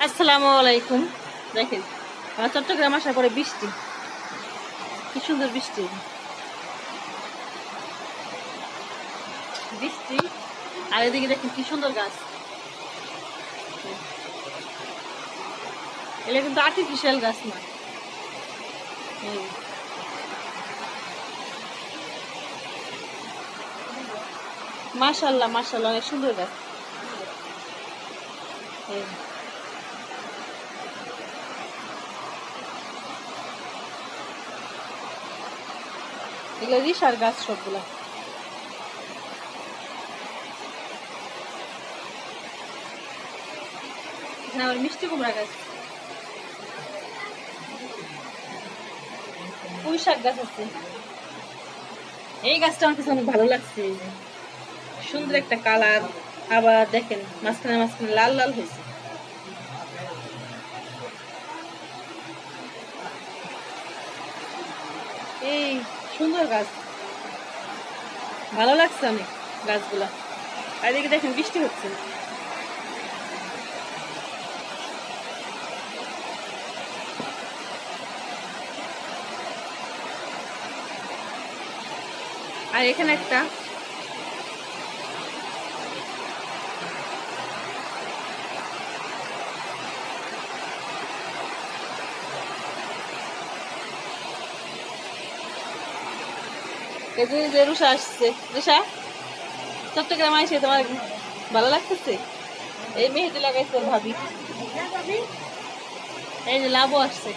আসসালামু আলাইকুম। দেখেন আমার চট্টগ্রাম আসার পরে বৃষ্টি, কি সুন্দর বৃষ্টি বৃষ্টি আর এদিকে দেখেন কি সুন্দর গাছ। এগুলো কিন্তু আর্টিফিশিয়াল গাছ না। এই মাশাআল্লাহ মাশাআল্লাহ, অনেক সুন্দর গাছ। এই এগুলো রিসার গাছ সবগুলা। এখানে আবার মিষ্টি কুমড়া গাছ, পুঁই শাক গাছ আছে। এই গাছটা আমার কাছে অনেক ভালো লাগছে, এই যে সুন্দর একটা কালার, আবার দেখেন মাঝখানে মাঝখানে লাল লাল হয়েছে। এই সুন্দর গাছ, ভালো লাগছে অনেক গাছগুলা। আর এদিকে দেখেন বৃষ্টি হচ্ছে। আর এখানে একটা এই যে রুষা আসছে। রুষা, চট্টগ্রাম আসে তোমার ভালো লাগতেছে? এই মেহেদি লাগাইছে ওর ভাবি। এই যে লাভও আসছে।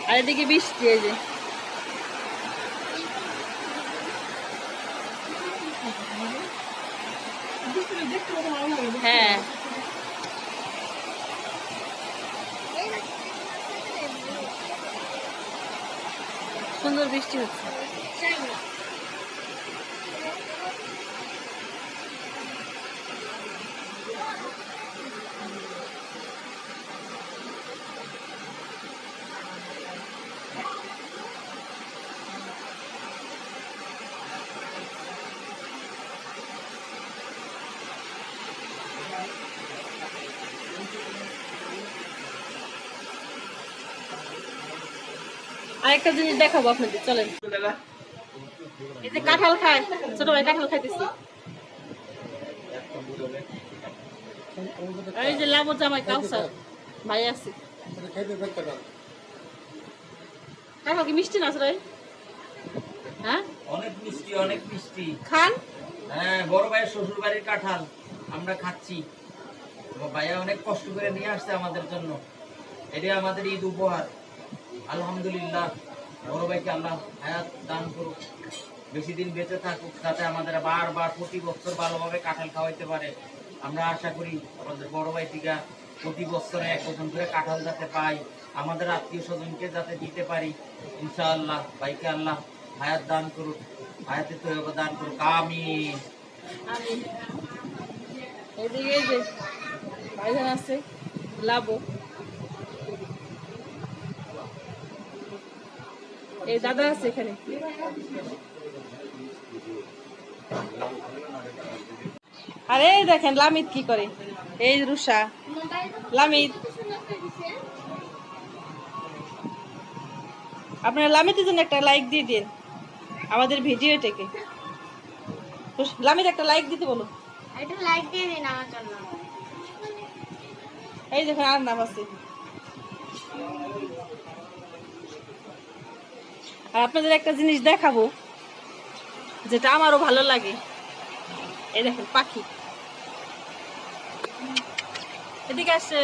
আর এদিকে বৃষ্টি, এই যে হ্যাঁ সুন্দর বৃষ্টি হচ্ছে। আরেকটা জিনিস দেখাবো আপনাদের, চলেন। এই যে কাঁঠাল খায়, ছোট ভাই কাঁঠাল খাইতেছি। এই যে লাবো জামাই কাউসার ভাই আছে। কাঁঠাল কি মিষ্টি না রে? হ্যাঁ অনেক মিষ্টি, অনেক মিষ্টি। খান। হ্যাঁ, বড় ভাইয়ের শ্বশুর বাড়ির কাঁঠাল আমরা খাচ্ছি। ভাইয়া অনেক কষ্ট করে নিয়ে আসছে আমাদের জন্য, এটাই আমাদের ঈদ উপহার। আলহামদুলিল্লাহ, বড় ভাইকে আল্লাহ হায়াত দান করুক, বেশি দিন বেঁচে থাকুক, যাতে আমাদের বারবার প্রতি বছর ভালোভাবে কাঁঠাল খাওয়াইতে পারে। আমরা আশা করি আমাদের বড় ভাই থেকে প্রতি বছরে 1 বছর করে কাঁঠাল যাতে পাই, আমাদের আত্মীয় স্বজনকে যাতে দিতে পারি। ইনশাআল্লাহ ভাইকে আল্লাহ হায়াত দান করুক, হায়াতে তৈয়বা দান করুক, আমিন। আমিন। এদিকে এই যে ভাইজান আছে লাবো, এই দাদা আছে এখানে। আরে দেখেন লামিত কি করে, এই রুষা লামিত। আপনারা লামিতের জন্য একটা লাইক দিয়ে দিন আমাদের ভিডিওটাকে। লামিত একটা লাইক দিতে বলো। একটা লাইক দিয়ে দিন আমার জন্য। এই দেখেন আর নাম আছে। আর আপনাদের একটা জিনিস দেখাবো যেটা আমারও ভালো লাগে। এই দেখেন পাখি, এদিকে আসে,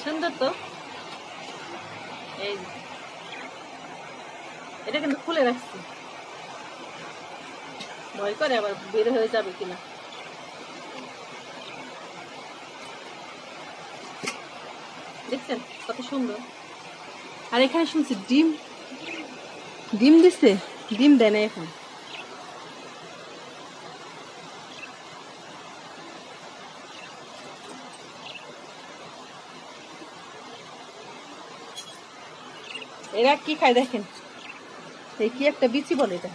সুন্দর তো। এই এটা কিন্তু খুলে রাখছি, ভয় করে আবার বের হয়ে যাবে কিনা। দেখছেন কত সুন্দর। আর এখানে শুনছি ডিম, ডিম দিচ্ছে, ডিম দেয় না এখন। এরা কি খায় দেখেন, এই কি একটা বিচি বলে এটা।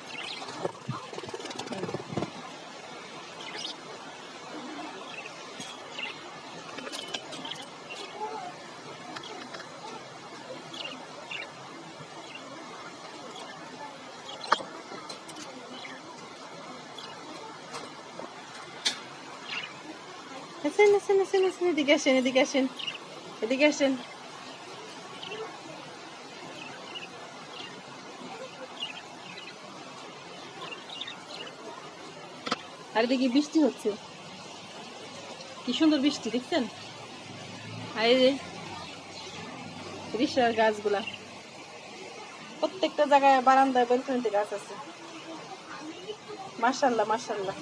আসেন আসেন আসেন আসেন, এদিকে আসেন, এদিকে আসেন, এদিকে আসেন। আর এদিকে বৃষ্টি হচ্ছে, কি সুন্দর বৃষ্টি দেখছেন। আর এই যে রিক্সার গাছগুলা, প্রত্যেকটা জায়গায় বারান্দায় বেলকনিতে গাছ আছে। মাশাআল্লাহ মাশাআল্লাহ।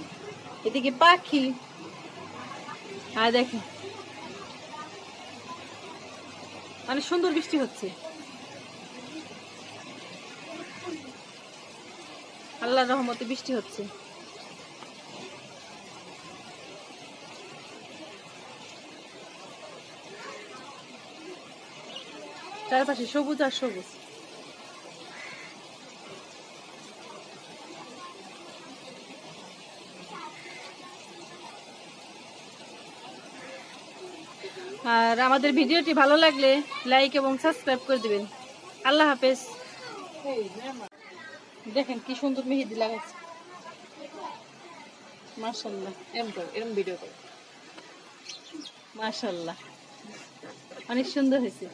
এদিকে পাখি, আর দেখেন অনেক সুন্দর বৃষ্টি হচ্ছে। আল্লাহর রহমতে বৃষ্টি হচ্ছে। চারপাশে সবুজ আর সবুজ। আর আমাদের ভিডিওটি ভালো লাগলে লাইক এবং সাবস্ক্রাইব করে দিবেন। আল্লাহ হাফেজ। দেখেন কি সুন্দর মেহেদি লাগাচ্ছে, মাশাআল্লাহ। এরকম ভিডিও করে, মাশাআল্লাহ, অনেক সুন্দর হয়েছে।